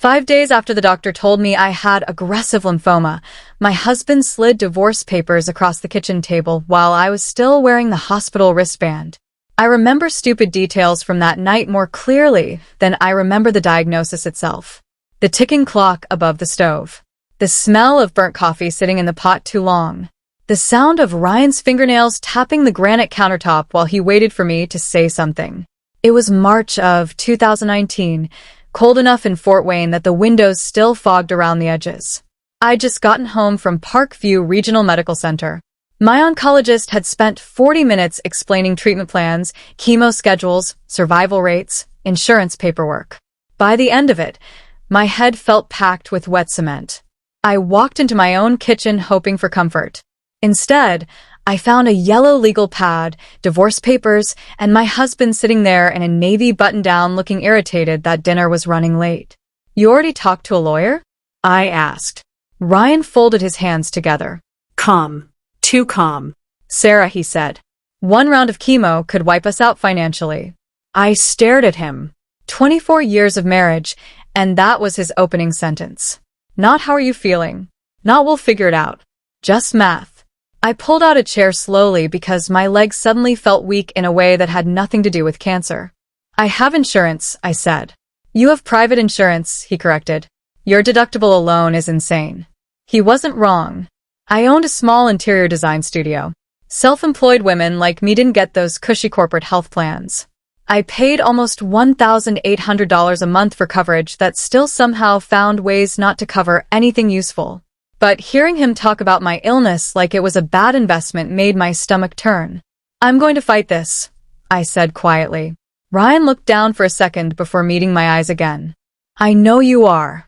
5 days after the doctor told me I had aggressive lymphoma, my husband slid divorce papers across the kitchen table while I was still wearing the hospital wristband. I remember stupid details from that night more clearly than I remember the diagnosis itself. The ticking clock above the stove. The smell of burnt coffee sitting in the pot too long. The sound of Ryan's fingernails tapping the granite countertop while he waited for me to say something. It was March of 2019, cold enough in Fort Wayne that the windows still fogged around the edges. I'd just gotten home from Parkview Regional Medical Center. My oncologist had spent 40 minutes explaining treatment plans, chemo schedules, survival rates, insurance paperwork. By the end of it, my head felt packed with wet cement. I walked into my own kitchen hoping for comfort. Instead, I found a yellow legal pad, divorce papers, and my husband sitting there in a navy button-down looking irritated that dinner was running late. "You already talked to a lawyer?" I asked. Ryan folded his hands together. "Calm. Too calm." "Sarah," he said. "One round of chemo could wipe us out financially." I stared at him. 24 years of marriage, and that was his opening sentence. Not "how are you feeling?" Not "we'll figure it out." Just math. I pulled out a chair slowly because my legs suddenly felt weak in a way that had nothing to do with cancer. "I have insurance," I said. "You have private insurance," he corrected. "Your deductible alone is insane." He wasn't wrong. I owned a small interior design studio. Self-employed women like me didn't get those cushy corporate health plans. I paid almost $1,800 a month for coverage that still somehow found ways not to cover anything useful. But hearing him talk about my illness like it was a bad investment made my stomach turn. "I'm going to fight this," I said quietly. Ryan looked down for a second before meeting my eyes again. "I know you are."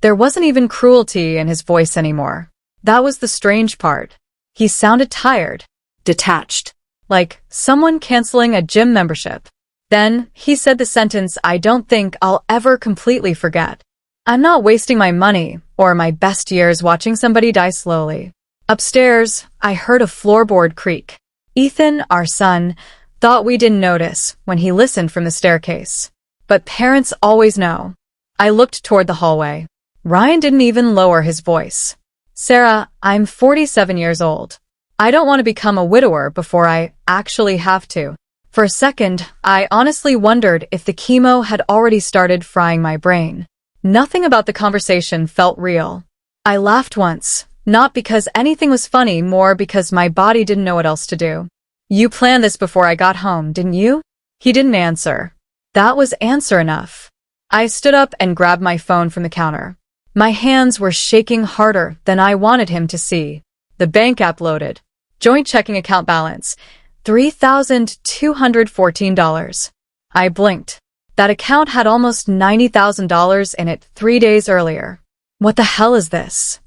There wasn't even cruelty in his voice anymore. That was the strange part. He sounded tired. Detached. Like someone canceling a gym membership. Then he said the sentence I don't think I'll ever completely forget. "I'm not wasting my money or my best years watching somebody die slowly." Upstairs, I heard a floorboard creak. Ethan, our son, thought we didn't notice when he listened from the staircase. But parents always know. I looked toward the hallway. Ryan didn't even lower his voice. "Sarah, I'm 47 years old. I don't want to become a widower before I actually have to." For a second, I honestly wondered if the chemo had already started frying my brain. Nothing about the conversation felt real. I laughed once, not because anything was funny, more because my body didn't know what else to do. "You planned this before I got home, didn't you?" He didn't answer. That was answer enough. I stood up and grabbed my phone from the counter. My hands were shaking harder than I wanted him to see. The bank app loaded. Joint checking account balance, $3,214. I blinked. That account had almost $90,000 in it 3 days earlier. What the hell is this?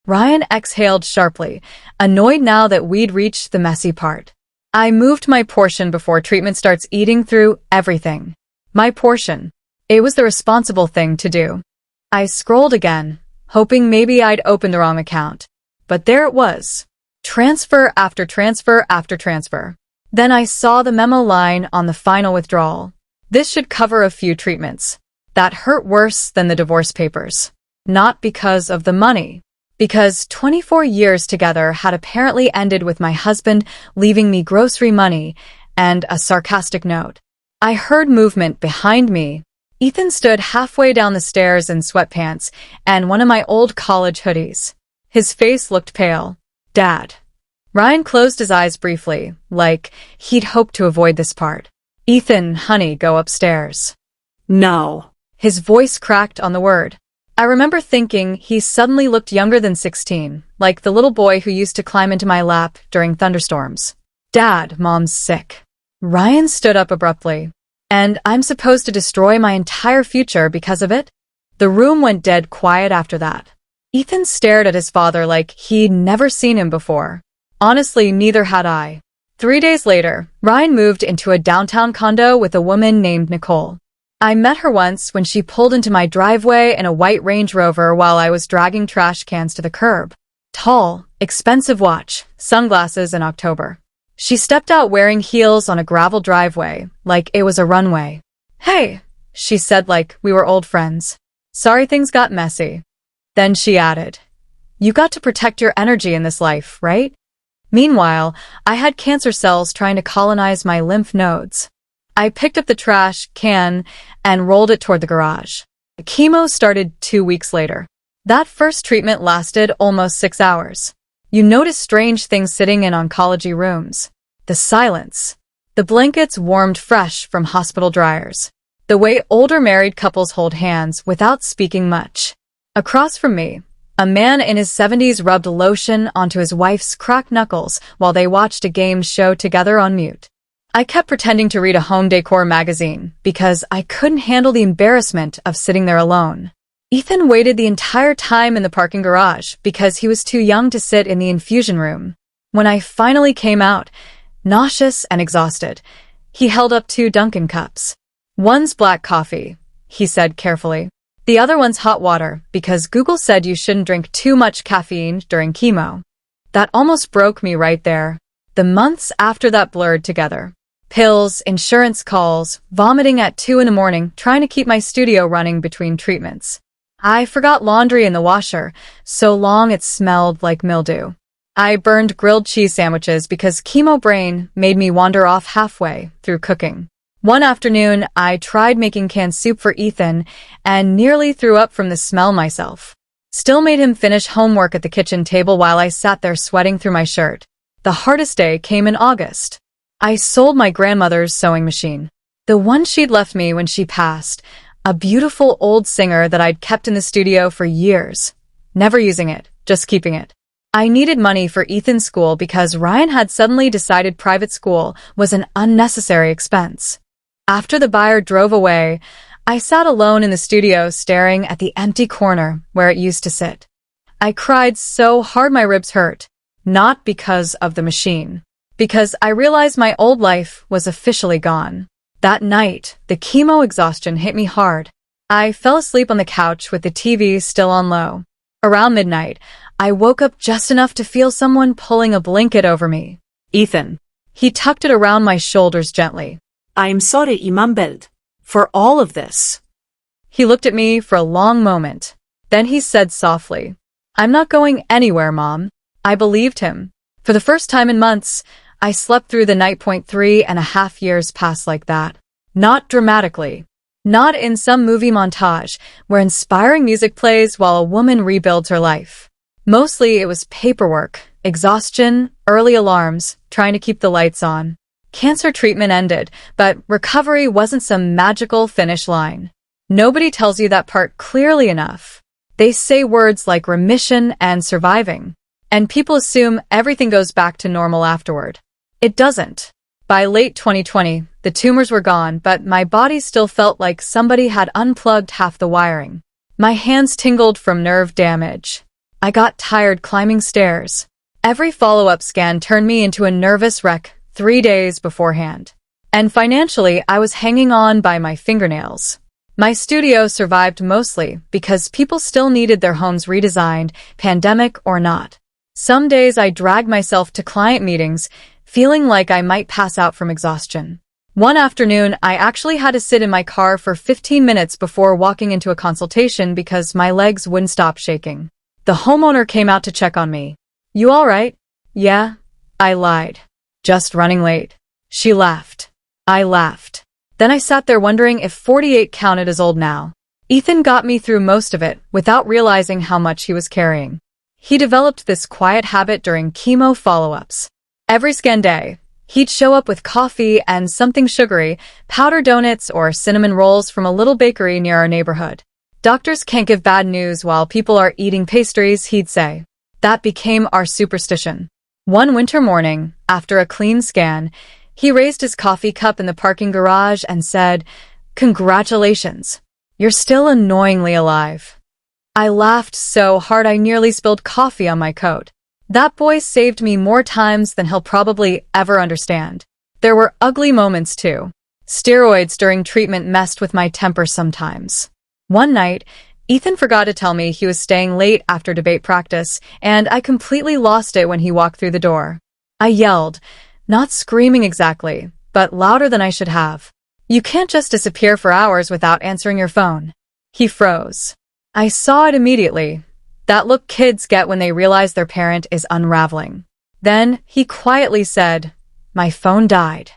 Ryan exhaled sharply, annoyed now that we'd reached the messy part. I moved my portion before treatment starts eating through everything. My portion. It was the responsible thing to do. I scrolled again, hoping maybe I'd opened the wrong account. But there it was. Transfer after transfer after transfer. Then I saw the memo line on the final withdrawal. This should cover a few treatments. That hurt worse than the divorce papers. Not because of the money. Because 24 years together had apparently ended with my husband leaving me grocery money and a sarcastic note. I heard movement behind me. Ethan stood halfway down the stairs in sweatpants and one of my old college hoodies. His face looked pale. "Dad." Ryan closed his eyes briefly, like he'd hoped to avoid this part. "Ethan, honey, go upstairs." "No." His voice cracked on the word. I remember thinking he suddenly looked younger than 16, like the little boy who used to climb into my lap during thunderstorms. "Dad, Mom's sick." Ryan stood up abruptly. "And I'm supposed to destroy my entire future because of it?" The room went dead quiet after that. Ethan stared at his father like he'd never seen him before. Honestly, neither had I. 3 days later, Ryan moved into a downtown condo with a woman named Nicole. I met her once when she pulled into my driveway in a white Range Rover while I was dragging trash cans to the curb. Tall, expensive watch, sunglasses in October. She stepped out wearing heels on a gravel driveway, like it was a runway. "Hey," she said like we were old friends. Sorry things got messy. Then she added, You got to protect your energy in this life, right? Meanwhile, I had cancer cells trying to colonize my lymph nodes. I picked up the trash can and rolled it toward the garage. The chemo started 2 weeks later. That first treatment lasted almost 6 hours. You notice strange things sitting in oncology rooms. The silence. The blankets warmed fresh from hospital dryers. The way older married couples hold hands without speaking much. Across from me, a man in his 70s rubbed lotion onto his wife's cracked knuckles while they watched a game show together on mute. I kept pretending to read a home decor magazine because I couldn't handle the embarrassment of sitting there alone. Ethan waited the entire time in the parking garage because he was too young to sit in the infusion room. When I finally came out, nauseous and exhausted, he held up 2 Dunkin' cups. One's black coffee, he said carefully. The other one's hot water because Google said you shouldn't drink too much caffeine during chemo. That almost broke me right there. The months after that blurred together. Pills, insurance calls, vomiting at 2 in the morning, trying to keep my studio running between treatments. I forgot laundry in the washer, so long it smelled like mildew. I burned grilled cheese sandwiches because chemo brain made me wander off halfway through cooking. One afternoon, I tried making canned soup for Ethan and nearly threw up from the smell myself. Still made him finish homework at the kitchen table while I sat there sweating through my shirt. The hardest day came in August. I sold my grandmother's sewing machine. The one she'd left me when she passed, a beautiful old Singer that I'd kept in the studio for years. Never using it, just keeping it. I needed money for Ethan's school because Ryan had suddenly decided private school was an unnecessary expense. After the buyer drove away, I sat alone in the studio staring at the empty corner where it used to sit. I cried so hard my ribs hurt, not because of the machine, because I realized my old life was officially gone. That night, the chemo exhaustion hit me hard. I fell asleep on the couch with the TV still on low. Around midnight, I woke up just enough to feel someone pulling a blanket over me. Ethan. He tucked it around my shoulders gently. I'm sorry, Imambeld, for all of this. He looked at me for a long moment. Then he said softly, I'm not going anywhere, Mom. I believed him. For the first time in months, I slept through the night. 3.5 years passed like that. Not dramatically. Not in some movie montage where inspiring music plays while a woman rebuilds her life. Mostly it was paperwork, exhaustion, early alarms, trying to keep the lights on. Cancer treatment ended, but recovery wasn't some magical finish line. Nobody tells you that part clearly enough. They say words like remission and surviving, and people assume everything goes back to normal afterward. It doesn't. By late 2020, the tumors were gone, but my body still felt like somebody had unplugged half the wiring. My hands tingled from nerve damage. I got tired climbing stairs. Every follow-up scan turned me into a nervous wreck 3 days beforehand. And financially, I was hanging on by my fingernails. My studio survived mostly because people still needed their homes redesigned, pandemic or not. Some days I dragged myself to client meetings, feeling like I might pass out from exhaustion. One afternoon, I actually had to sit in my car for 15 minutes before walking into a consultation because my legs wouldn't stop shaking. The homeowner came out to check on me. You all right? Yeah, I lied. Just running late. She laughed. I laughed. Then I sat there wondering if 48 counted as old now. Ethan got me through most of it without realizing how much he was carrying. He developed this quiet habit during chemo follow-ups. Every scan day, he'd show up with coffee and something sugary, powdered donuts or cinnamon rolls from a little bakery near our neighborhood. Doctors can't give bad news while people are eating pastries, he'd say. That became our superstition. One winter morning, after a clean scan, he raised his coffee cup in the parking garage and said, Congratulations, you're still annoyingly alive. I laughed so hard I nearly spilled coffee on my coat. That boy saved me more times than he'll probably ever understand. There were ugly moments too. Steroids during treatment messed with my temper sometimes. One night, Ethan forgot to tell me he was staying late after debate practice, and I completely lost it when he walked through the door. I yelled, not screaming exactly, but louder than I should have. You can't just disappear for hours without answering your phone. He froze. I saw it immediately. That look kids get when they realize their parent is unraveling. Then he quietly said, "My phone died."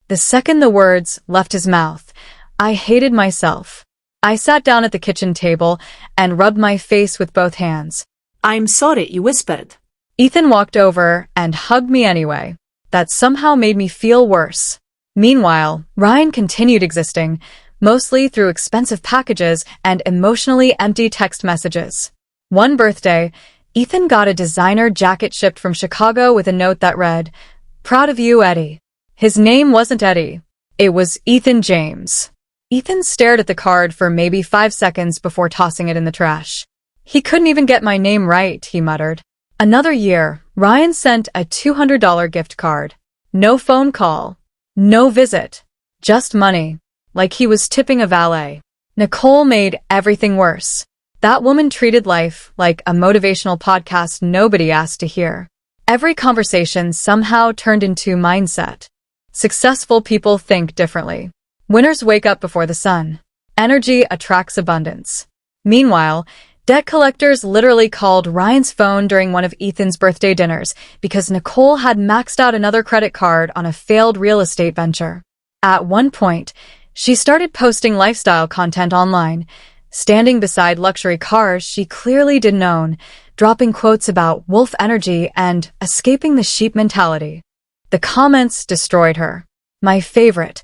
The second the words left his mouth, I hated myself. I sat down at the kitchen table and rubbed my face with both hands. "I'm sorry," you whispered. Ethan walked over and hugged me anyway. That somehow made me feel worse. Meanwhile, Ryan continued existing, mostly through expensive packages and emotionally empty text messages. One birthday, Ethan got a designer jacket shipped from Chicago with a note that read, "Proud of you, Eddie." His name wasn't Eddie. It was Ethan James. Ethan stared at the card for maybe 5 seconds before tossing it in the trash. "He couldn't even get my name right," he muttered. Another year, Ryan sent a $200 gift card. No phone call. No visit. Just money. Like he was tipping a valet. Nicole made everything worse. That woman treated life like a motivational podcast nobody asked to hear. Every conversation somehow turned into mindset. Successful people think differently. Winners wake up before the sun. Energy attracts abundance. Meanwhile, debt collectors literally called Ryan's phone during one of Ethan's birthday dinners because Nicole had maxed out another credit card on a failed real estate venture. At one point, she started posting lifestyle content online, standing beside luxury cars she clearly didn't own, dropping quotes about wolf energy and escaping the sheep mentality. The comments destroyed her. My favorite,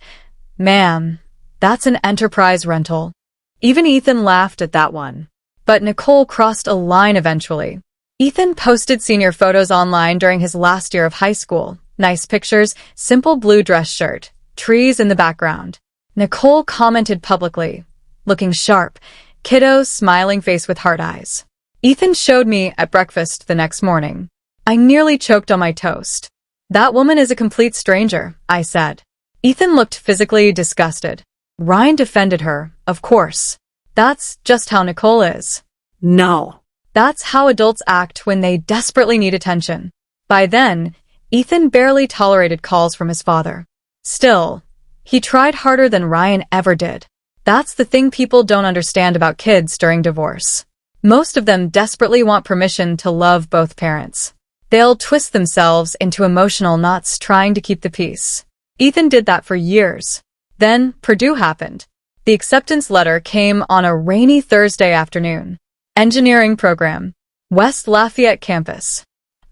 "Ma'am, that's an enterprise rental." Even Ethan laughed at that one. But Nicole crossed a line eventually. Ethan posted senior photos online during his last year of high school. Nice pictures, simple blue dress shirt, trees in the background. Nicole commented publicly, "Looking sharp, kiddo smiling face with heart eyes." Ethan showed me at breakfast the next morning. I nearly choked on my toast. "That woman is a complete stranger," I said. Ethan looked physically disgusted. Ryan defended her, of course. That's just how Nicole is. No. That's how adults act when they desperately need attention. By then, Ethan barely tolerated calls from his father. Still, he tried harder than Ryan ever did. That's the thing people don't understand about kids during divorce. Most of them desperately want permission to love both parents. They'll twist themselves into emotional knots trying to keep the peace. Ethan did that for years. Then Purdue happened. The acceptance letter came on a rainy Thursday afternoon. Engineering program. West Lafayette campus.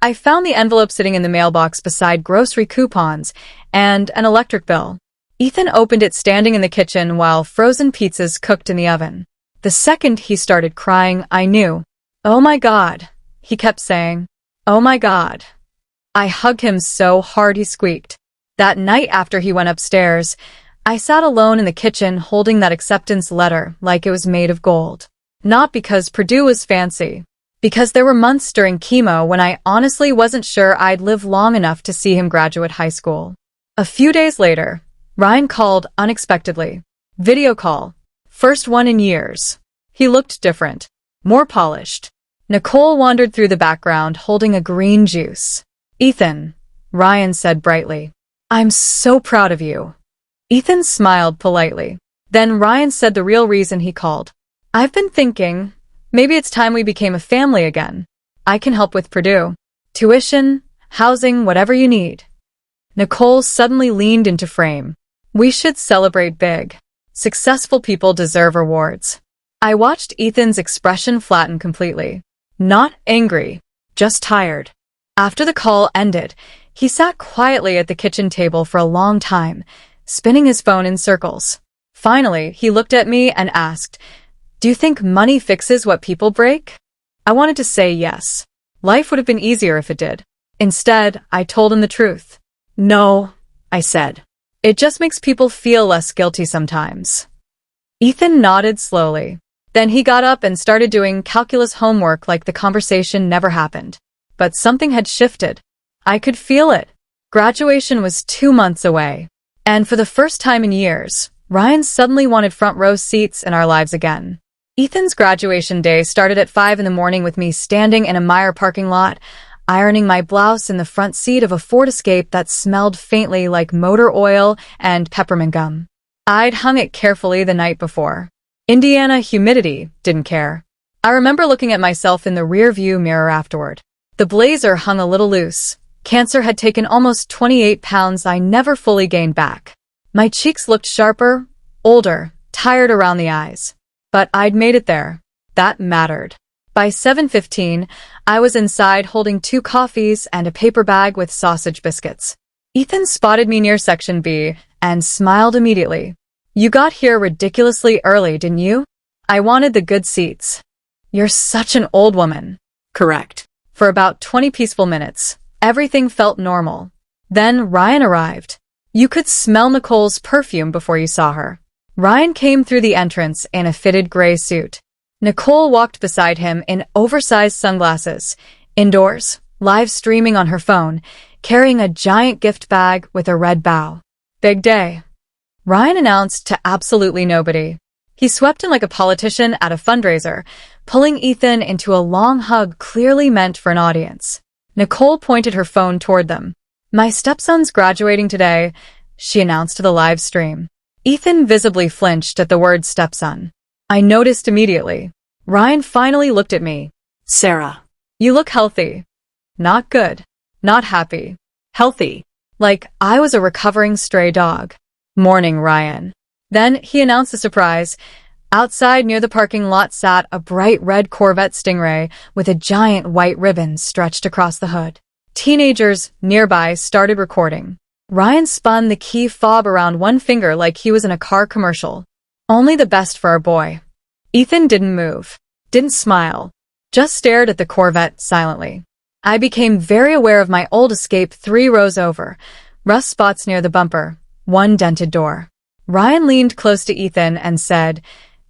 I found the envelope sitting in the mailbox beside grocery coupons and an electric bill. Ethan opened it standing in the kitchen while frozen pizzas cooked in the oven. The second he started crying, I knew. "Oh my God," he kept saying. "Oh my God." I hugged him so hard he squeaked. That night after he went upstairs, I sat alone in the kitchen holding that acceptance letter like it was made of gold. Not because Purdue was fancy. Because there were months during chemo when I honestly wasn't sure I'd live long enough to see him graduate high school. A few days later, Ryan called unexpectedly. Video call. First one in years. He looked different. More polished. Nicole wandered through the background holding a green juice. "Ethan," Ryan said brightly. "I'm so proud of you." Ethan smiled politely. Then Ryan said the real reason he called. "I've been thinking, maybe it's time we became a family again. I can help with Purdue. Tuition, housing, whatever you need." Nicole suddenly leaned into frame. "We should celebrate big. Successful people deserve rewards." I watched Ethan's expression flatten completely. Not angry, just tired. After the call ended, he sat quietly at the kitchen table for a long time, spinning his phone in circles. Finally, he looked at me and asked, "Do you think money fixes what people break?" I wanted to say yes. Life would have been easier if it did. Instead, I told him the truth. "No," I said. "It just makes people feel less guilty sometimes." Ethan nodded slowly. Then he got up and started doing calculus homework like the conversation never happened. But something had shifted. I could feel it. Graduation was 2 months away. And for the first time in years, Ryan suddenly wanted front row seats in our lives again. Ethan's graduation day started at 5 in the morning with me standing in a Meijer parking lot, ironing my blouse in the front seat of a Ford Escape that smelled faintly like motor oil and peppermint gum. I'd hung it carefully the night before. Indiana humidity didn't care. I remember looking at myself in the rear-view mirror afterward. The blazer hung a little loose. Cancer had taken almost 28 pounds I never fully gained back. My cheeks looked sharper, older, tired around the eyes. But I'd made it there. That mattered. By 7:15, I was inside holding 2 coffees and a paper bag with sausage biscuits. Ethan spotted me near Section B and smiled immediately. "You got here ridiculously early, didn't you?" "I wanted the good seats." "You're such an old woman." Correct. For about 20 peaceful minutes, everything felt normal. Then Ryan arrived. You could smell Nicole's perfume before you saw her. Ryan came through the entrance in a fitted gray suit. Nicole walked beside him in oversized sunglasses, indoors, live streaming on her phone, carrying a giant gift bag with a red bow. "Big day," Ryan announced to absolutely nobody. He swept in like a politician at a fundraiser, pulling Ethan into a long hug clearly meant for an audience. Nicole pointed her phone toward them. "My stepson's graduating today," she announced to the live stream. Ethan visibly flinched at the word stepson. I noticed immediately. Ryan finally looked at me. "Sarah, "You look healthy." Not good. Not happy. Healthy. Like I was a recovering stray dog. "Morning, Ryan." Then he announced a surprise. Outside near the parking lot sat a bright red Corvette Stingray with a giant white ribbon stretched across the hood. Teenagers nearby started recording. Ryan spun the key fob around one finger like he was in a car commercial. "Only the best for our boy." Ethan didn't move, didn't smile, just stared at the Corvette silently. I became very aware of my old Escape 3 rows over, rust spots near the bumper, one dented door. Ryan leaned close to Ethan and said,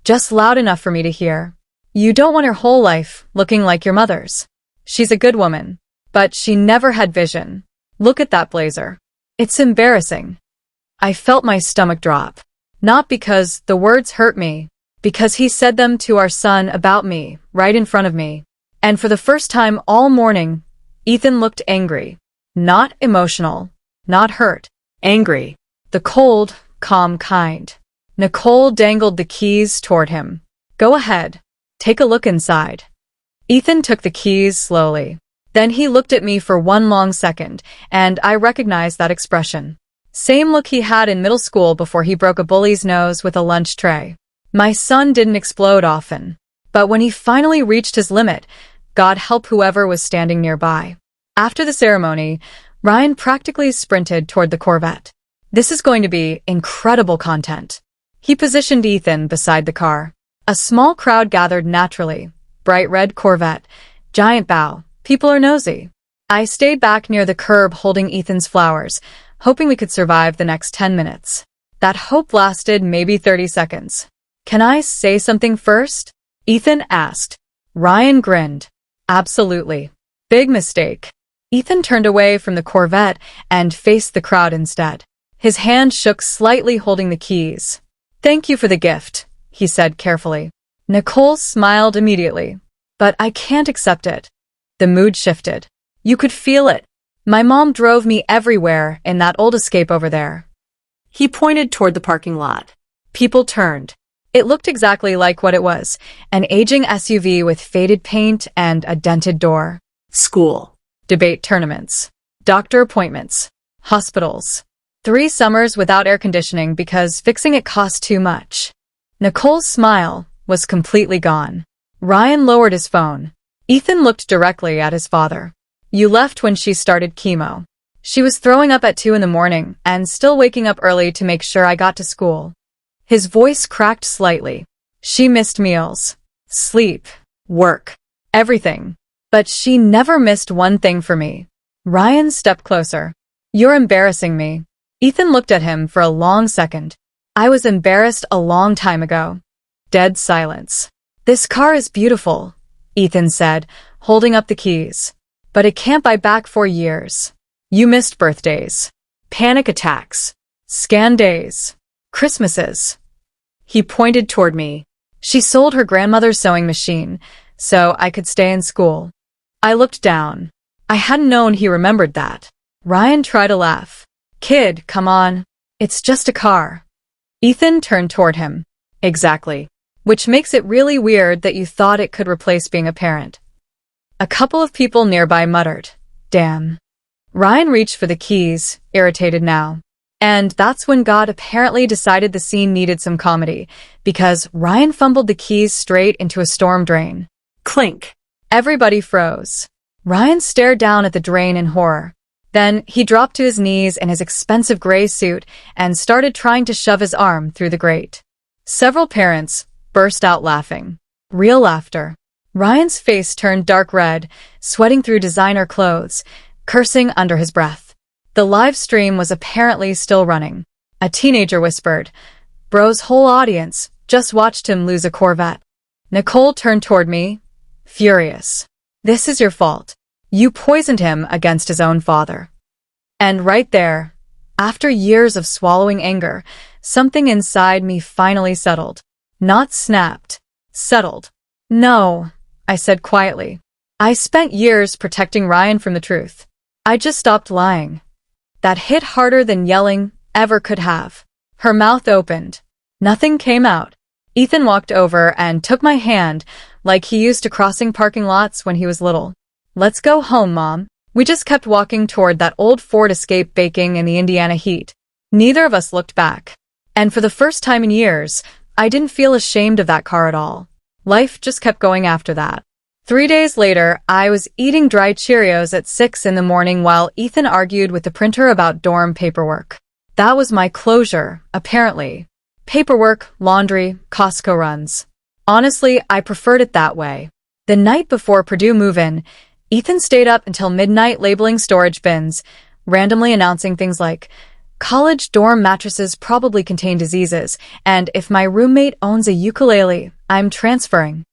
just loud enough for me to hear, "You don't want her whole life looking like your mother's. She's a good woman, but she never had vision. Look at that blazer. It's embarrassing." I felt my stomach drop. Not because the words hurt me, because he said them to our son about me, right in front of me. And for the first time all morning, Ethan looked angry. Not emotional, not hurt. Angry. The cold, calm kind. Nicole dangled the keys toward him. "Go ahead. Take a look inside." Ethan took the keys slowly. Then he looked at me for one long second, and I recognized that expression. Same look he had in middle school before he broke a bully's nose with a lunch tray. My son didn't explode often, but when he finally reached his limit, God help whoever was standing nearby. After the ceremony, Ryan practically sprinted toward the Corvette. "This is going to be incredible content." He positioned Ethan beside the car. A small crowd gathered naturally. Bright red Corvette, giant bow. People are nosy. I stayed back near the curb holding Ethan's flowers, hoping we could survive the next 10 minutes. That hope lasted maybe 30 seconds. "Can I say something first?" Ethan asked. Ryan grinned. "Absolutely. Big mistake." Ethan turned away from the Corvette and faced the crowd instead. His hand shook slightly holding the keys. "Thank you for the gift," he said carefully. Nicole smiled immediately. "But I can't accept it." The mood shifted. You could feel it. "My mom drove me everywhere in that old Escape over there." He pointed toward the parking lot. People turned. It looked exactly like what it was, an aging SUV with faded paint and a dented door. School. Debate tournaments. Doctor appointments. Hospitals. 3 summers without air conditioning because fixing it cost too much. Nicole's smile was completely gone. Ryan lowered his phone. Ethan looked directly at his father. "You left when she started chemo. She was throwing up at 2 in the morning and still waking up early to make sure I got to school." His voice cracked slightly. "She missed meals, sleep, work, everything. But she never missed one thing for me." Ryan stepped closer. "You're embarrassing me." Ethan looked at him for a long second. "I was embarrassed a long time ago." Dead silence. "This car is beautiful," Ethan said, holding up the keys. "But it can't buy back 4 years. You missed birthdays, panic attacks, scan days, Christmases." He pointed toward me. "She sold her grandmother's sewing machine, so I could stay in school." I looked down. I hadn't known he remembered that. Ryan tried to laugh. "Kid, come on. It's just a car." Ethan turned toward him. "Exactly. which makes it really weird that you thought it could replace being a parent. A couple of people nearby muttered, "Damn." Ryan reached for the keys, irritated now. And that's when God apparently decided the scene needed some comedy, because Ryan fumbled the keys straight into a storm drain. Clink. Everybody froze. Ryan stared down at the drain in horror. Then he dropped to his knees in his expensive gray suit and started trying to shove his arm through the grate. Several parents burst out laughing. Real laughter. Ryan's face turned dark red, sweating through designer clothes, cursing under his breath. The live stream was apparently still running. A teenager whispered, "Bro's whole audience just watched him lose a Corvette." Nicole turned toward me, furious. "This is your fault. You poisoned him against his own father." And right there, after years of swallowing anger, something inside me finally settled. Not snapped. Settled. "No," I said quietly. "I spent years protecting Ryan from the truth. I just stopped lying." That hit harder than yelling ever could have. Her mouth opened. Nothing came out. Ethan walked over and took my hand like he used to crossing parking lots when he was little. "Let's go home, Mom." We just kept walking toward that old Ford Escape baking in the Indiana heat. Neither of us looked back. And for the first time in years, I didn't feel ashamed of that car at all. Life just kept going after that. 3 days later, I was eating dry Cheerios at 6 in the morning while Ethan argued with the printer about dorm paperwork. That was my closure, apparently. Paperwork, laundry, Costco runs. Honestly, I preferred it that way. The night before Purdue move-in, Ethan stayed up until midnight labeling storage bins, randomly announcing things like, "College dorm mattresses probably contain diseases, and if my roommate owns a ukulele, I'm transferring."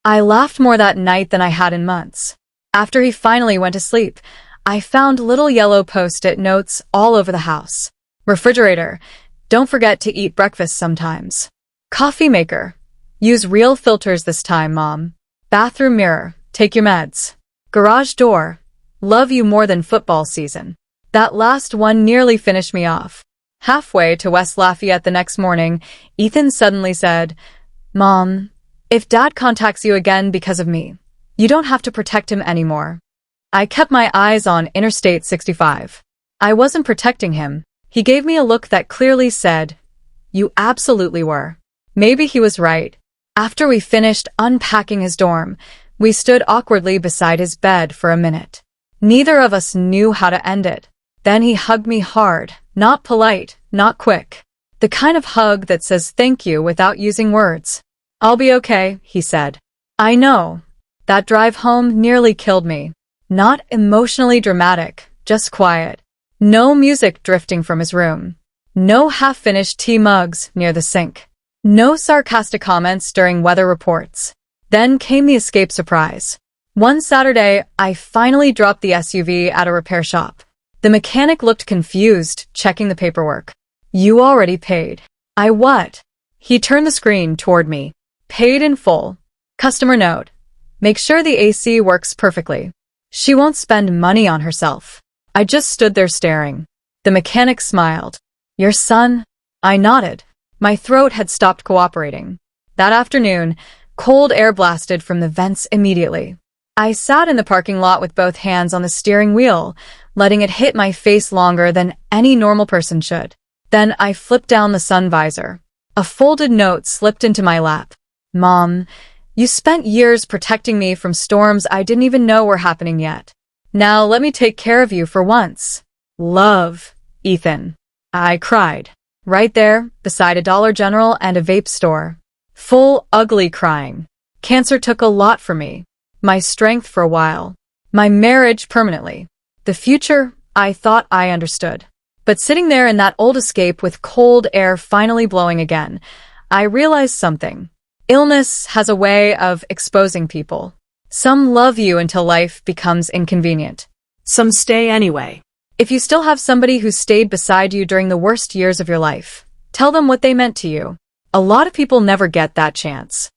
I laughed more that night than I had in months. After he finally went to sleep, I found little yellow post-it notes all over the house. Refrigerator, don't forget to eat breakfast sometimes. Coffee maker, use real filters this time, Mom. Bathroom mirror, take your meds. Garage door, love you more than football season. That last one nearly finished me off. Halfway to West Lafayette the next morning, Ethan suddenly said, "Mom, if Dad contacts you again because of me, you don't have to protect him anymore." I kept my eyes on Interstate 65. I wasn't protecting him. He gave me a look that clearly said, "You absolutely were." Maybe he was right. After we finished unpacking his dorm, we stood awkwardly beside his bed for a minute. Neither of us knew how to end it. Then he hugged me hard, not polite, not quick. The kind of hug that says thank you without using words. "I'll be okay," he said. I know. That drive home nearly killed me. Not emotionally dramatic, just quiet. No music drifting from his room. No half-finished tea mugs near the sink. No sarcastic comments during weather reports. Then came the escape surprise. One Saturday, I finally dropped the SUV at a repair shop. The mechanic looked confused, checking the paperwork. "You already paid." "I what?" He turned the screen toward me. "Paid in full. Customer note. Make sure the AC works perfectly. She won't spend money on herself." I just stood there staring. The mechanic smiled. "Your son?" I nodded. My throat had stopped cooperating. That afternoon, cold air blasted from the vents immediately. I sat in the parking lot with both hands on the steering wheel, letting it hit my face longer than any normal person should. Then I flipped down the sun visor. A folded note slipped into my lap. "Mom, you spent years protecting me from storms I didn't even know were happening yet. Now let me take care of you for once. Love, Ethan." I cried. Right there, beside a Dollar General and a vape store. Full, ugly crying. Cancer took a lot from me. My strength for a while. My marriage permanently. The future, I thought I understood. But sitting there in that old Escape with cold air finally blowing again, I realized something. Illness has a way of exposing people. Some love you until life becomes inconvenient. Some stay anyway. If you still have somebody who stayed beside you during the worst years of your life, tell them what they meant to you. A lot of people never get that chance.